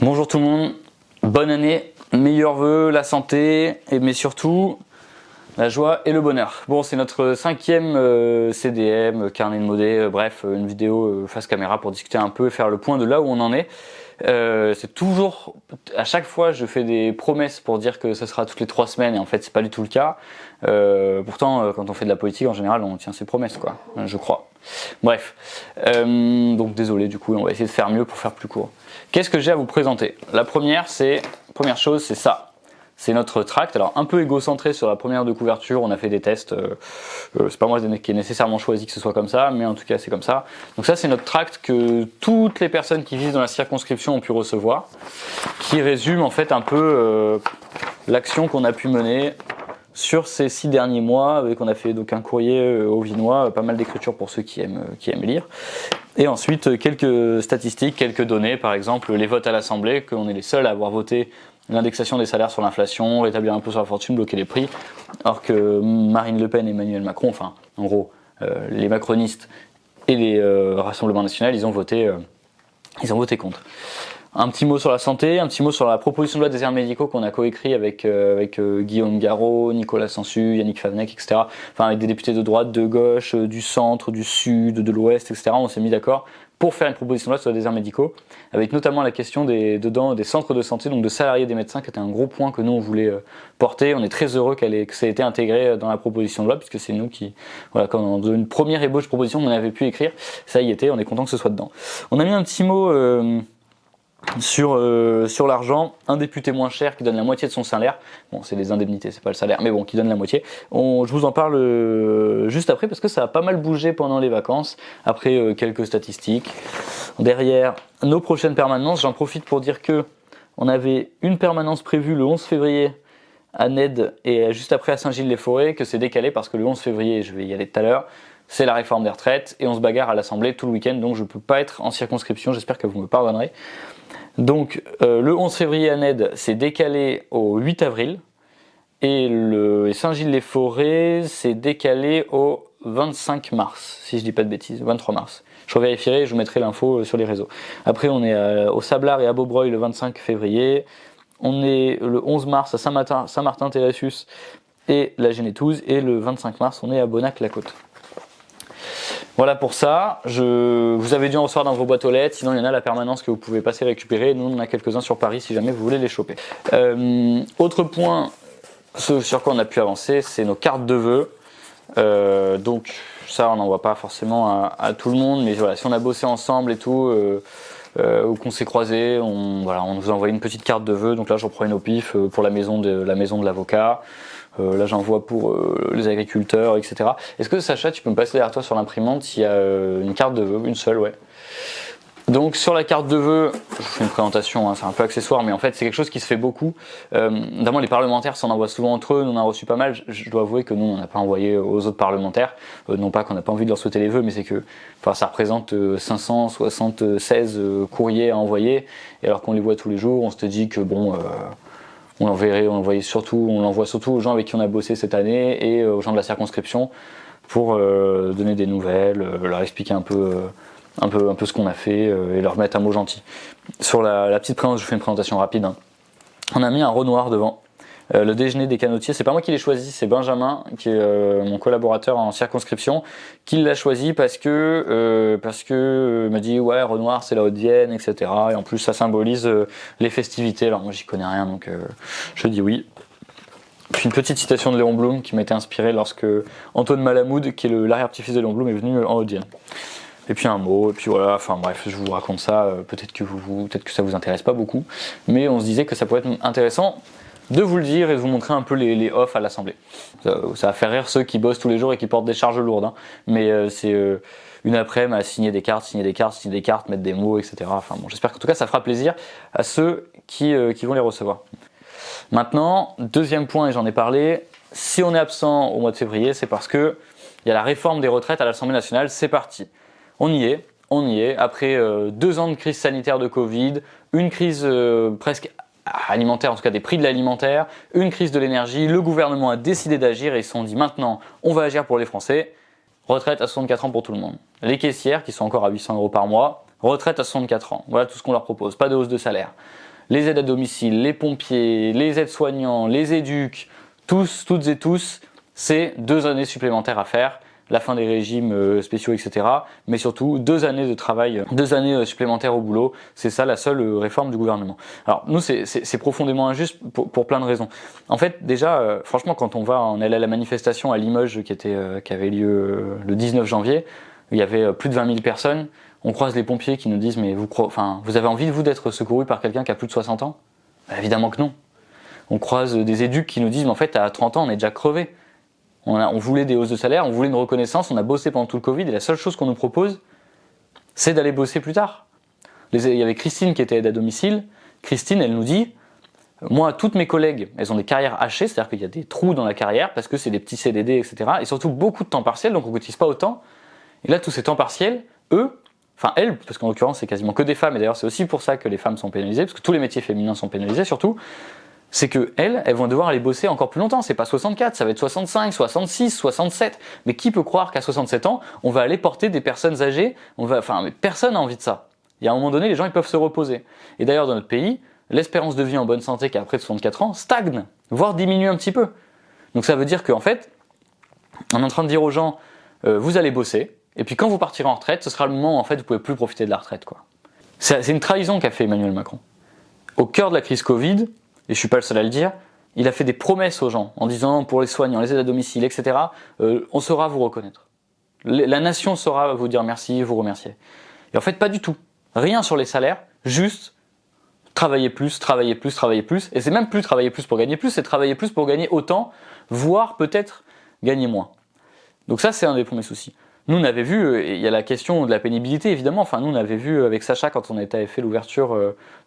Bonjour tout le monde, bonne année, meilleurs vœux, la santé, mais surtout la joie et le bonheur. Bon, c'est notre 5e CDM, carnet de modé, bref, une vidéo face caméra pour discuter un peu et faire le point de là où on en est. C'est toujours, à chaque fois je fais des promesses pour dire que ce sera toutes les 3 semaines et en fait c'est pas du tout le cas. Pourtant quand on fait de la politique en général on tient ses promesses quoi, je crois. Bref, donc désolé du coup on va essayer de faire mieux pour faire plus court. Qu'est-ce que j'ai à vous présenter? La première chose c'est ça. C'est notre tract, alors un peu égocentré sur la première de couverture, on a fait des tests, c'est pas moi qui ai nécessairement choisi que ce soit comme ça, mais en tout cas c'est comme ça. Donc ça c'est notre tract que toutes les personnes qui vivent dans la circonscription ont pu recevoir, qui résume en fait un peu l'action qu'on a pu mener sur ces 6 derniers mois, avec on a fait donc un courrier au Vinois, pas mal d'écriture pour ceux qui aiment lire. Et ensuite quelques statistiques, quelques données, par exemple les votes à l'Assemblée, qu'on est les seuls à avoir voté l'indexation des salaires sur l'inflation, rétablir un peu sur la fortune, bloquer les prix, alors que Marine Le Pen et Emmanuel Macron, enfin en gros les macronistes et les Rassemblements nationaux, ils ont voté contre. Un petit mot sur la santé, un petit mot sur la proposition de loi des déserts médicaux qu'on a coécrit avec Guillaume Garot, Nicolas Sansu, Yannick Favennec, etc. Enfin avec des députés de droite, de gauche, du centre, du sud, de l'ouest, etc. On s'est mis d'accord pour faire une proposition de loi sur les déserts médicaux, avec notamment la question des centres de santé, donc de salariés des médecins, qui était un gros point que nous on voulait porter. On est très heureux que ça ait été intégré dans la proposition de loi, puisque c'est nous qui, voilà, quand dans une première ébauche proposition qu'on avait pu écrire, ça y était, on est content que ce soit dedans. On a mis un petit mot sur l'argent, un député moins cher qui donne la moitié de son salaire, bon c'est les indemnités, c'est pas le salaire, mais bon qui donne la moitié, je vous en parle juste après parce que ça a pas mal bougé pendant les vacances, après quelques statistiques. Derrière nos prochaines permanences, j'en profite pour dire que on avait une permanence prévue le 11 février à Ned et juste après à Saint-Gilles-les-Forêts, que c'est décalé parce que le 11 février, je vais y aller tout à l'heure, c'est la réforme des retraites et on se bagarre à l'Assemblée tout le week-end, donc je peux pas être en circonscription, j'espère que vous me pardonnerez. Donc le 11 février à Ned, c'est décalé au 8 avril et Saint-Gilles-les-Forêts, c'est décalé au 25 mars, si je dis pas de bêtises, 23 mars. Je revérifierai et je vous mettrai l'info sur les réseaux. Après on est au Sablard et à Beaubreuil le 25 février, on est le 11 mars à Saint-Martin-Terressus et la Génétouze et le 25 mars on est à Bonnac-la-Côte. Voilà pour ça, vous avez dû en recevoir dans vos boîtes aux lettres, sinon il y en a à la permanence que vous pouvez passer récupérer, nous on en a quelques-uns sur Paris si jamais vous voulez les choper. Autre point sur quoi on a pu avancer, c'est nos cartes de vœux. Donc ça on n'envoie pas forcément à tout le monde, mais voilà, si on a bossé ensemble et tout, ou qu'on s'est croisés, on nous a envoyé une petite carte de vœux, donc là j'en prends une au pif pour la maison de l'avocat. Là j'envoie pour les agriculteurs, etc. Est-ce que Sacha, tu peux me passer derrière toi sur l'imprimante s'il y a une carte de vœux, une seule, ouais. Donc sur la carte de vœux, je vous fais une présentation, hein, c'est un peu accessoire, mais en fait c'est quelque chose qui se fait beaucoup. Notamment les parlementaires s'en envoient souvent entre eux, nous on en a reçu pas mal, je dois avouer que nous on n'a pas envoyé aux autres parlementaires, non pas qu'on n'a pas envie de leur souhaiter les vœux, mais c'est que ça représente 576 courriers à envoyer, et alors qu'on les voit tous les jours, on se dit que bon... on l'envoie surtout aux gens avec qui on a bossé cette année et aux gens de la circonscription pour donner des nouvelles, leur expliquer un peu ce qu'on a fait et leur mettre un mot gentil. Sur la petite présentation, je vous fais une présentation rapide. Hein. On a mis un Renoir devant. Le déjeuner des canotiers, c'est pas moi qui l'ai choisi, c'est Benjamin, qui est mon collaborateur en circonscription, qui l'a choisi parce que m'a dit ouais Renoir c'est la Haute-Vienne, etc. Et en plus ça symbolise les festivités. Alors moi j'y connais rien donc je dis oui. Puis une petite citation de Léon Blum qui m'a été inspirée lorsque Antoine Malamoud, qui est l'arrière-petit-fils de Léon Blum, est venu en Haute-Vienne. Et puis un mot, et puis voilà, enfin bref, je vous raconte ça, peut-être que ça vous intéresse pas beaucoup, mais on se disait que ça pourrait être intéressant de vous le dire et de vous montrer un peu les offs à l'Assemblée. Ça va faire rire ceux qui bossent tous les jours et qui portent des charges lourdes, hein. Mais c'est une après-midi à signer des cartes, mettre des mots, etc. Enfin bon, j'espère qu'en tout cas ça fera plaisir à ceux qui vont les recevoir. Maintenant, deuxième point, et j'en ai parlé, si on est absent au mois de février, c'est parce que il y a la réforme des retraites à l'Assemblée nationale, c'est parti. On y est, après 2 ans de crise sanitaire de Covid, une crise presque alimentaire, en tout cas des prix de l'alimentaire, une crise de l'énergie, le gouvernement a décidé d'agir et ils se sont dit maintenant on va agir pour les Français, retraite à 64 ans pour tout le monde. Les caissières qui sont encore à 800 € par mois, retraite à 64 ans. Voilà tout ce qu'on leur propose, pas de hausse de salaire. Les aides à domicile, les pompiers, les aides-soignants, les éducs, toutes et tous, c'est 2 années supplémentaires à faire, la fin des régimes spéciaux, etc. Mais surtout 2 années de travail, 2 années supplémentaires au boulot. C'est ça la seule réforme du gouvernement. Alors nous, c'est profondément injuste pour plein de raisons. En fait, déjà, franchement, quand on est allé à la manifestation à Limoges qui avait lieu le 19 janvier, il y avait plus de 20 000 personnes. On croise les pompiers qui nous disent mais vous avez envie d'être secouru par quelqu'un qui a plus de 60 ans? Bah, évidemment que non. On croise des éducs qui nous disent mais en fait à 30 ans on est déjà crevé. On voulait des hausses de salaire, on voulait une reconnaissance, on a bossé pendant tout le Covid et la seule chose qu'on nous propose c'est d'aller bosser plus tard. Il y avait Christine qui était aide à domicile. Christine elle nous dit moi toutes mes collègues elles ont des carrières hachées, c'est-à-dire qu'il y a des trous dans la carrière parce que c'est des petits CDD etc. Et surtout beaucoup de temps partiel donc on ne cotise pas autant. Et là tous ces temps partiels, elles, parce qu'en l'occurrence c'est quasiment que des femmes, et d'ailleurs c'est aussi pour ça que les femmes sont pénalisées, parce que tous les métiers féminins sont pénalisés surtout, c'est que elles vont devoir aller bosser encore plus longtemps, c'est pas 64, ça va être 65, 66, 67, mais qui peut croire qu'à 67 ans, on va aller porter des personnes âgées, mais personne n'a envie de ça. Il y a un moment donné, les gens ils peuvent se reposer. Et d'ailleurs dans notre pays, l'espérance de vie en bonne santé qui a près de 64 ans stagne, voire diminue un petit peu. Donc ça veut dire qu'en fait, on est en train de dire aux gens, vous allez bosser, et puis quand vous partirez en retraite, ce sera le moment où en fait vous pouvez plus profiter de la retraite, quoi. C'est une trahison qu'a fait Emmanuel Macron. Au cœur de la crise Covid, et je suis pas le seul à le dire, il a fait des promesses aux gens en disant pour les soignants, les aides à domicile, etc. On saura vous reconnaître. La nation saura vous dire merci, vous remercier. Et en fait pas du tout. Rien sur les salaires, juste travailler plus, travailler plus, travailler plus. Et c'est même plus travailler plus pour gagner plus, c'est travailler plus pour gagner autant, voire peut-être gagner moins. Donc ça c'est un des premiers soucis. Nous on avait vu, il y a la question de la pénibilité évidemment, nous on avait vu avec Sacha quand on avait fait l'ouverture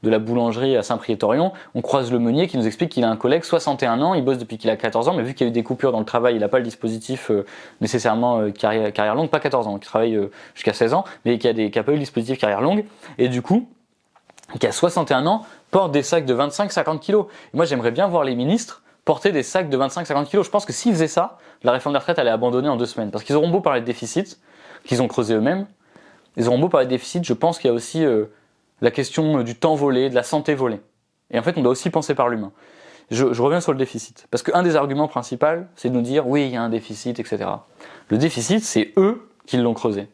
de la boulangerie à Saint-Priest-Orion, on croise le meunier qui nous explique qu'il a un collègue 61 ans, il bosse depuis qu'il a 14 ans, mais vu qu'il y a eu des coupures dans le travail, il n'a pas le dispositif nécessairement carrière longue, pas 14 ans, qui travaille jusqu'à 16 ans, mais qui a pas eu le dispositif carrière longue, et du coup, qui a 61 ans, porte des sacs de 25-50 kilos. Et moi j'aimerais bien voir les ministres porter des sacs de 25-50 kilos. Je pense que s'ils faisaient ça, la réforme des retraites allait abandonner en 2 semaines. Parce qu'ils auront beau parler de déficit, qu'ils ont creusé eux-mêmes, ils auront beau parler de déficit, je pense qu'il y a aussi la question du temps volé, de la santé volée. Et en fait, on doit aussi penser par l'humain. Je reviens sur le déficit. Parce qu'un des arguments principaux, c'est de nous dire, oui, il y a un déficit, etc. Le déficit, c'est eux qui l'ont creusé.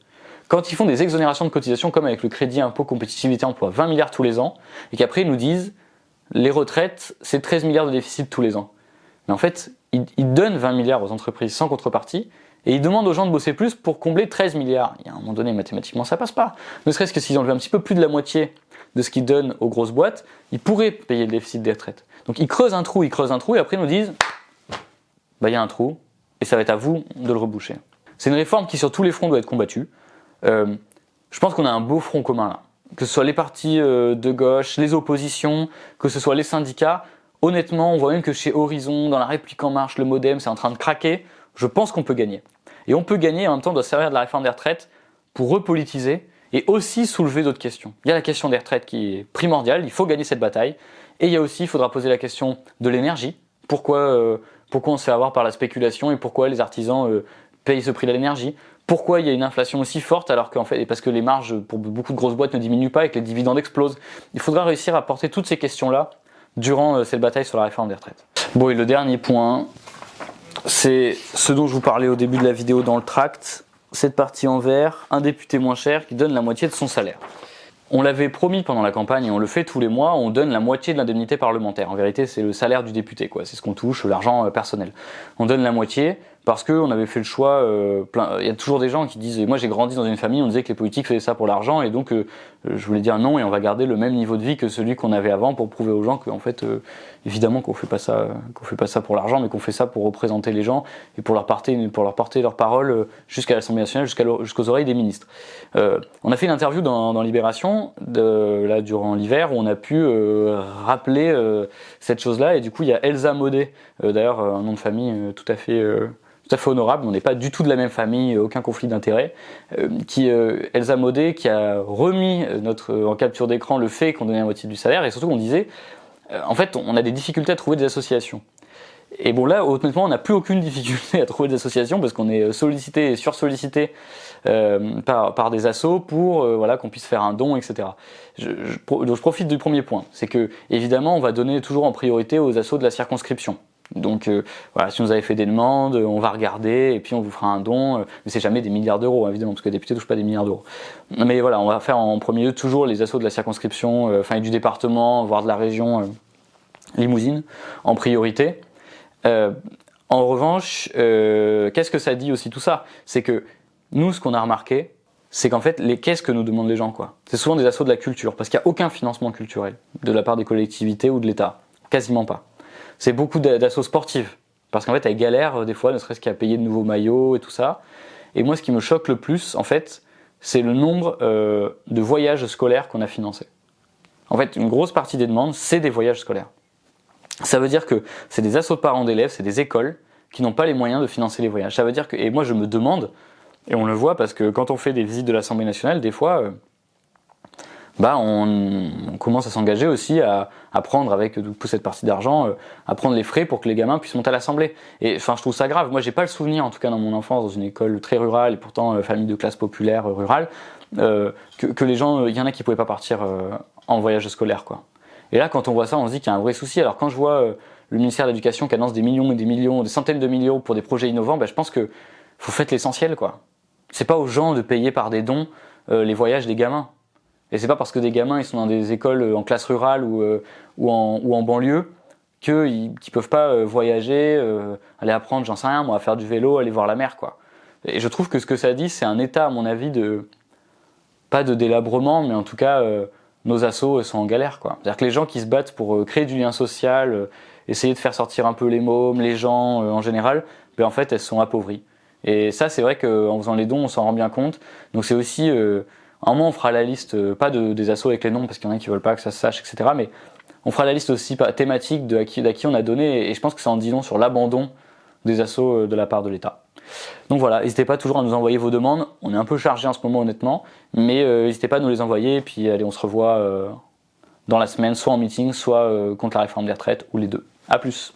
Quand ils font des exonérations de cotisations, comme avec le crédit impôt compétitivité emploi, 20 milliards tous les ans, et qu'après ils nous disent, les retraites, c'est 13 milliards de déficit tous les ans. Mais en fait, ils donnent 20 milliards aux entreprises sans contrepartie et ils demandent aux gens de bosser plus pour combler 13 milliards. Il y a un moment donné, mathématiquement, ça passe pas. Ne serait-ce que s'ils enlevaient un petit peu plus de la moitié de ce qu'ils donnent aux grosses boîtes, ils pourraient payer le déficit des retraites. Donc ils creusent un trou, et après ils nous disent il y a un trou et ça va être à vous de le reboucher. C'est une réforme qui, sur tous les fronts, doit être combattue. Je pense qu'on a un beau front commun là. Que ce soit les partis de gauche, les oppositions, que ce soit les syndicats. Honnêtement, on voit même que chez Horizon, dans la République En Marche, le Modem, c'est en train de craquer. Je pense qu'on peut gagner. Et on peut gagner, en même temps, on doit servir de la réforme des retraites pour repolitiser et aussi soulever d'autres questions. Il y a la question des retraites qui est primordiale, il faut gagner cette bataille. Et il y a aussi, il faudra poser la question de l'énergie. Pourquoi on se fait avoir par la spéculation et pourquoi les artisans payent ce prix de l'énergie? Pourquoi il y a une inflation aussi forte alors qu'en fait, parce que les marges pour beaucoup de grosses boîtes ne diminuent pas et que les dividendes explosent. Il faudra réussir à porter toutes ces questions-là durant cette bataille sur la réforme des retraites. Bon, et le dernier point, c'est ce dont je vous parlais au début de la vidéo dans le tract, cette partie en vert, un député moins cher qui donne la moitié de son salaire. On l'avait promis pendant la campagne et on le fait tous les mois, on donne la moitié de l'indemnité parlementaire. En vérité, c'est le salaire du député, quoi. C'est ce qu'on touche, l'argent personnel. On donne la moitié parce qu'on avait fait le choix, il y a toujours des gens qui disent, moi j'ai grandi dans une famille, on disait que les politiques faisaient ça pour l'argent et donc je voulais dire non et on va garder le même niveau de vie que celui qu'on avait avant pour prouver aux gens qu'en fait, évidemment qu'on fait pas ça pour l'argent, mais qu'on fait ça pour représenter les gens et pour leur porter leurs paroles jusqu'à l'Assemblée nationale, jusqu'aux oreilles des ministres. On a fait une interview dans Libération, là durant l'hiver, où on a pu rappeler cette chose-là et du coup il y a Elsa Maudet, d'ailleurs un nom de famille tout à fait honorable, on n'est pas du tout de la même famille, aucun conflit d'intérêts, Elsa Maudet qui a remis en capture d'écran le fait qu'on donnait la moitié du salaire et surtout on disait, en fait on a des difficultés à trouver des associations. Et bon là, honnêtement, on n'a plus aucune difficulté à trouver des associations parce qu'on est sollicité et sursollicité par des assos pour voilà, qu'on puisse faire un don, etc. Donc je profite du premier point, c'est que évidemment on va donner toujours en priorité aux assos de la circonscription. Donc voilà, si vous avez fait des demandes, on va regarder et puis on vous fera un don, mais c'est jamais des milliards d'euros évidemment, parce que les députés ne touchent pas des milliards d'euros. Mais voilà, on va faire en premier lieu toujours les assos de la circonscription, enfin du département, voire de la région Limousine, en priorité. En revanche, qu'est-ce que ça dit aussi tout ça? C'est que nous, ce qu'on a remarqué, c'est qu'en fait, les caisses que nous demandent les gens, quoi, c'est souvent des assos de la culture, parce qu'il n'y a aucun financement culturel de la part des collectivités ou de l'État, quasiment pas. C'est beaucoup d'assos sportives, parce qu'en fait, elles galèrent des fois, ne serait-ce qu'à payer de nouveaux maillots et tout ça. Et moi, ce qui me choque le plus, en fait, c'est le nombre de voyages scolaires qu'on a financés. En fait, une grosse partie des demandes, c'est des voyages scolaires. Ça veut dire que c'est des assos de parents d'élèves, c'est des écoles qui n'ont pas les moyens de financer les voyages. Ça veut dire que, et moi je me demande, et on le voit parce que quand on fait des visites de l'Assemblée nationale, des fois, on commence à s'engager aussi à prendre avec cette partie d'argent, à prendre les frais pour que les gamins puissent monter à l'Assemblée. Et enfin, je trouve ça grave. Moi, j'ai pas le souvenir, en tout cas dans mon enfance, dans une école très rurale et pourtant famille de classe populaire rurale, que les gens, il y en a qui pouvaient pas partir en voyage scolaire, quoi. Et là, quand on voit ça, on se dit qu'il y a un vrai souci. Alors quand je vois le ministère de l'Éducation qui annonce des millions et des millions, des centaines de millions pour des projets innovants, je pense que faut faire l'essentiel, quoi. C'est pas aux gens de payer par des dons les voyages des gamins. Et c'est pas parce que des gamins ils sont dans des écoles en classe rurale ou en banlieue qu'ils peuvent pas voyager, aller apprendre, j'en sais rien, moi, à faire du vélo, aller voir la mer, quoi. Et je trouve que ce que ça dit, c'est un état, à mon avis, pas de délabrement, mais en tout cas, nos assos sont en galère, quoi. C'est-à-dire que les gens qui se battent pour créer du lien social, essayer de faire sortir un peu les mômes, les gens en général, en fait, elles sont appauvries. Et ça, c'est vrai qu'en faisant les dons, on s'en rend bien compte. Donc c'est aussi, à un moment, on fera la liste, pas des assos avec les noms, parce qu'il y en a qui veulent pas que ça se sache, etc. Mais on fera la liste aussi thématique d'à qui on a donné, et je pense que ça en dit long sur l'abandon des assos de la part de l'État. Donc voilà, n'hésitez pas toujours à nous envoyer vos demandes. On est un peu chargé en ce moment honnêtement, mais n'hésitez pas à nous les envoyer. Et puis allez, on se revoit dans la semaine, soit en meeting, soit contre la réforme des retraites, ou les deux. A plus.